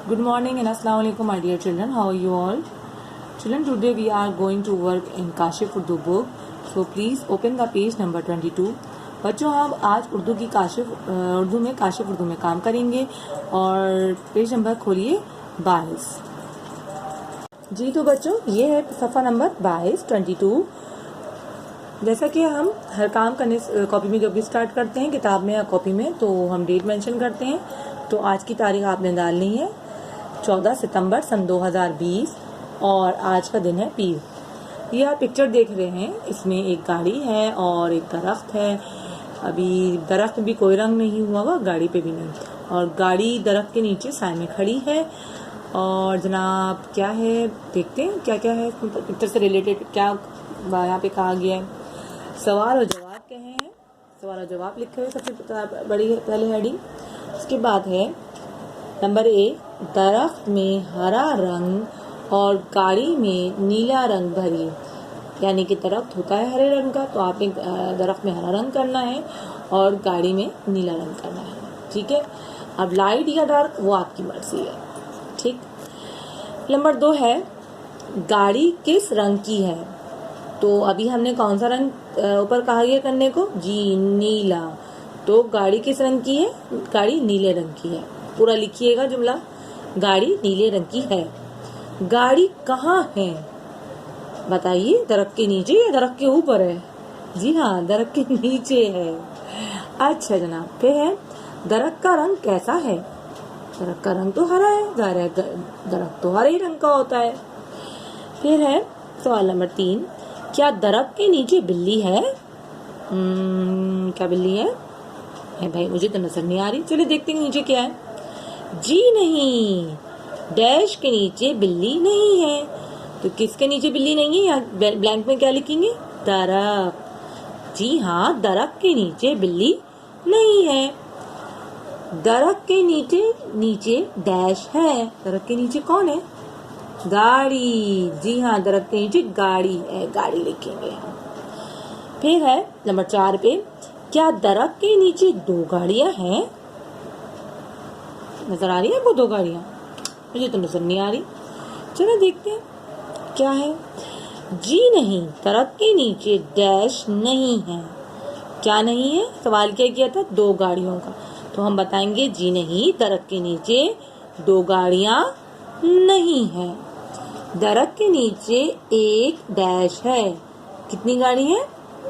Good morning and Assalamu alaikum, my dear children. How are you all? Children, today we are going to work in Kashif Urdu book. So please open the page number 22. बच्चों, हम आज उर्दू में काम करेंगे और page number खोलिए 22। जी तो बच्चों, ये है सफ़ा नंबर 22। जैसा कि हम हर काम करने कॉपी में जब भी स्टार्ट करते हैं, किताब में या कॉपी में, तो हम डेट मेंशन करते हैं। तो आज की तारीख आपने डालनी है 14 सितंबर सन 2020 और आज का दिन है पीर। ये आप पिक्चर देख रहे हैं, इसमें एक गाड़ी है और एक दरख्त है। अभी दरख्त भी कोई रंग नहीं हुआ हुआ, गाड़ी पे भी नहीं, और गाड़ी दरख्त के नीचे साए में खड़ी है। और जनाब क्या है, देखते हैं क्या क्या है पिक्चर से रिलेटेड, क्या यहाँ पे कहा गया है। सवाल और जवाब कहे हैं, सवाल और जवाब लिखे हुए सबसे बड़ी पहले हेडिंग। उसके बाद है नंबर 1, दरख्त में हरा रंग और गाड़ी में नीला रंग भरिए। यानी कि दरख्त होता है हरे रंग का, तो आपने दरख्त में हरा रंग करना है और गाड़ी में नीला रंग करना है। ठीक है, अब लाइट या डार्क वो आपकी मर्जी है। ठीक। नंबर 2 है, गाड़ी किस रंग की है। तो अभी हमने कौन सा रंग ऊपर कहा गया करने को, जी नीला। तो गाड़ी किस रंग की है, गाड़ी नीले रंग की है। पूरा लिखिएगा जुमला, गाड़ी नीले रंग की है। गाड़ी कहाँ है बताइए, दरख्त के नीचे या दरख्त के ऊपर है। जी हाँ, दरख्त के नीचे है। अच्छा जनाब, फिर है दरख्त का रंग कैसा है। दरख्त का रंग तो हरा है, दरख्त तो हरे रंग का होता है। फिर है सवाल नंबर 3, क्या दरख्त के नीचे बिल्ली है। क्या बिल्ली है भाई, मुझे तो नजर नहीं आ रही। चलिए देखते हैं नीचे क्या है। जी नहीं, डैश के नीचे बिल्ली नहीं है। तो किसके नीचे बिल्ली नहीं है, यहाँ ब्लैंक में क्या लिखेंगे, दरख्त। जी हाँ, दरख्त के नीचे बिल्ली नहीं है। दरख्त के नीचे डैश है। दरख्त के नीचे कौन है, गाड़ी। जी हाँ, दरख्त के नीचे गाड़ी है, गाड़ी लिखेंगे हम। फिर है नंबर 4 पे, क्या दरख्त के नीचे 2 गाड़ियां हैं। नजर आ रही है आपको 2 गाड़ियां, मुझे तो नजर नहीं आ रही। चलो देखते हैं क्या है। जी नहीं, दरख्त के नीचे डैश नहीं है। क्या नहीं है, सवाल क्या किया था, 2 गाड़ियों का। तो हम बताएंगे जी नहीं, दरख्त के नीचे 2 गाड़ियां नहीं है। दरख्त के नीचे एक डैश है। कितनी गाड़ी है,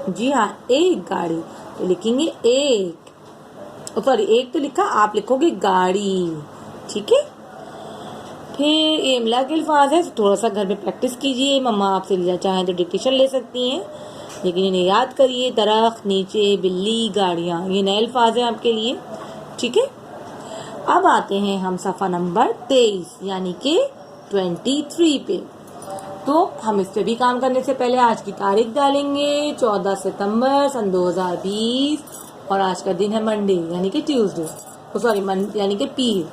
जी हाँ, 1 गाड़ी। तो लिखेंगे 1, सॉरी 1 तो लिखा, आप लिखोगे गाड़ी। ठीक है। फिर ये इमला के अल्फाज है, थोड़ा सा घर में प्रैक्टिस कीजिए। मम्मा आपसे लिया चाहें तो डिक्टेशन ले सकती हैं, लेकिन इन्हें याद करिए। दरख्त, नीचे, बिल्ली, गाड़ियाँ, ये नए अल्फाज हैं आपके लिए। ठीक है। अब आते हैं हम सफ़ा नंबर 23 यानी कि 23 पे। तो हम इस पे भी काम करने से पहले आज की तारीख डालेंगे 14 सितंबर सन 2020 और आज का दिन है मंडे यानी कि ट्यूसडे, सॉरी यानी कि पीर।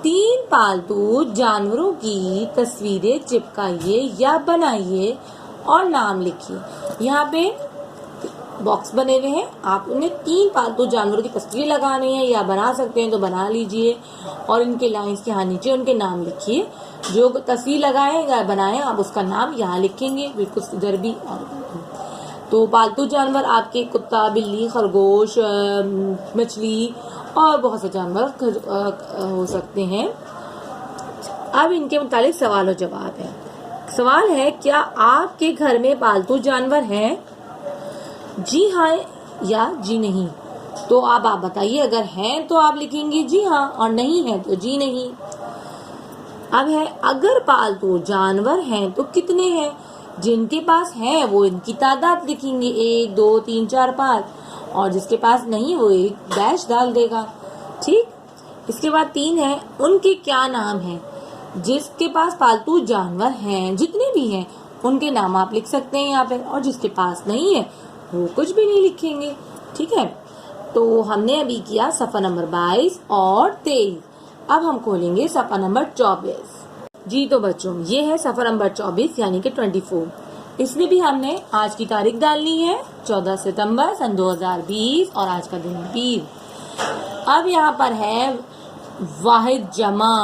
3 पालतू जानवरों की तस्वीरें चिपकाइए या बनाइए और नाम लिखिए। यहाँ पे बॉक्स बने हुए हैं, आप उन्हें 3 पालतू जानवरों की तस्वीर लगानी है या बना सकते हैं तो बना लीजिए और इनके लाइंस के यहाँ नीचे उनके नाम लिखिए। जो तस्वीर लगाए या बनाए आप उसका नाम यहाँ लिखेंगे, बिल्कुल इधर भी। तो पालतू जानवर आपके कुत्ता, बिल्ली, खरगोश, मछली और बहुत से जानवर हो सकते हैं। अब इनके मुतालिक सवाल और जवाब है। सवाल है, क्या आपके घर में पालतू जानवर हैं। जी हाँ या जी नहीं। तो आप बताइए, अगर हैं तो आप लिखेंगे जी हाँ और नहीं है तो जी नहीं। अब है, अगर पालतू जानवर हैं तो कितने हैं। जिनके पास हैं वो इनकी तादाद लिखेंगे, 1 2 3 4 5, और जिसके पास नहीं वो एक डैश डाल देगा। ठीक। इसके बाद 3 है, उनके क्या नाम हैं। जिसके पास पालतू जानवर हैं, जितने भी हैं उनके नाम आप लिख सकते हैं यहाँ पे, और जिसके पास नहीं है वो कुछ भी नहीं लिखेंगे। ठीक है। तो हमने अभी किया सफ़ा नंबर 22 और 23। अब हम खोलेंगे सफ़ा नंबर 24। जी तो बच्चों, ये है सफ़ा नंबर 24 यानी कि 24। इसमें भी हमने आज की तारीख डालनी है 14 सितंबर सन 2020 और आज का दिन पीर। अब यहाँ पर है वाहिद जमा।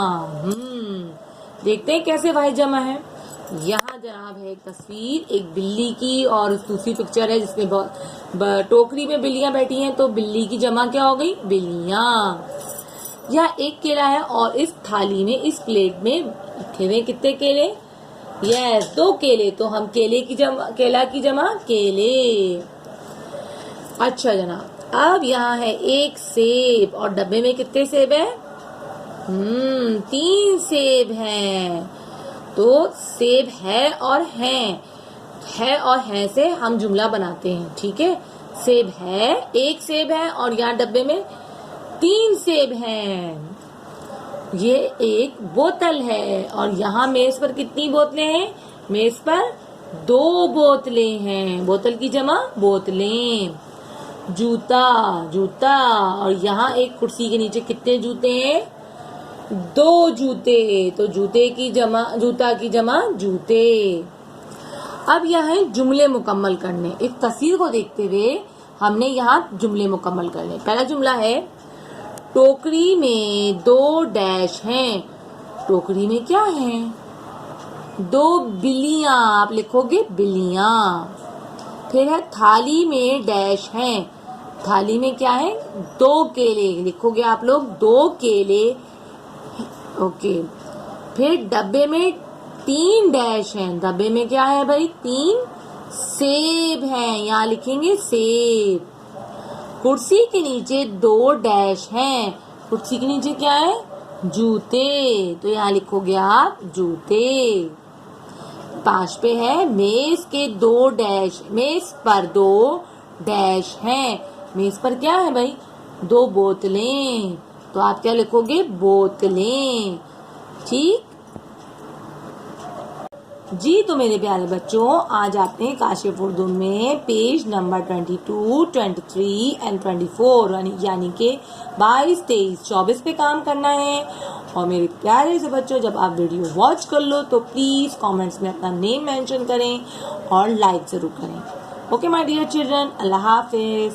देखते हैं कैसे वाहिद जमा है। यहाँ जनाब है एक तस्वीर एक बिल्ली की और दूसरी पिक्चर है जिसमें टोकरी में बिल्लियां बैठी हैं, तो बिल्ली की जमा क्या हो गई? बिल्लियां। यह एक केला है और इस थाली में, इस प्लेट में रखे हुए कितने केले? यस, 2 केले। तो हम केला की जमा केले। अच्छा जनाब, अब यहाँ है एक सेब और डब्बे में कितने सेब है? 3 सेब हैं। तो सेब है और हैं से हम जुमला बनाते हैं, ठीक है। सेब है, एक सेब है और यहाँ डब्बे में 3 सेब हैं। ये एक बोतल है और यहाँ मेज पर कितनी बोतलें हैं? मेज पर 2 बोतलें हैं। बोतल की जमा बोतलें। जूता और यहाँ एक कुर्सी के नीचे कितने जूते हैं? 2 जूते। तो जूता की जमा जूते। अब यहाँ है जुमले मुकम्मल करने। इस तस्वीर को देखते हुए हमने यहाँ जुमले मुकम्मल करने। पहला जुमला है टोकरी में 2 डैश हैं। टोकरी में क्या है? 2 बिल्लियां। आप लिखोगे बिल्लियां। फिर है थाली में डैश हैं। थाली में क्या है? 2 केले। लिखोगे आप लोग 2 केले। ओके। फिर डब्बे में 3 डैश हैं। डब्बे में क्या है भाई? 3 सेब हैं। यहाँ लिखेंगे सेब। कुर्सी के नीचे 2 डैश हैं। कुर्सी के नीचे क्या है? जूते। तो यहाँ लिखोगे आप जूते। पास पे है मेज के 2 डैश। मेज पर 2 डैश हैं। मेज पर क्या है भाई? 2 बोतलें। तो आप क्या लिखोगे? बोतलें। ठीक जी। तो मेरे प्यारे बच्चों, आज आपने काशिफ उर्दू में पेज नंबर 22, 23 एंड 24 यानी के 22, 23, 24 पे काम करना है। और मेरे प्यारे से बच्चों, जब आप वीडियो वॉच कर लो तो प्लीज कमेंट्स में अपना नेम मेंशन करें और लाइक जरूर करें। ओके माय डियर चिल्ड्रन, अल्लाह हाफिज।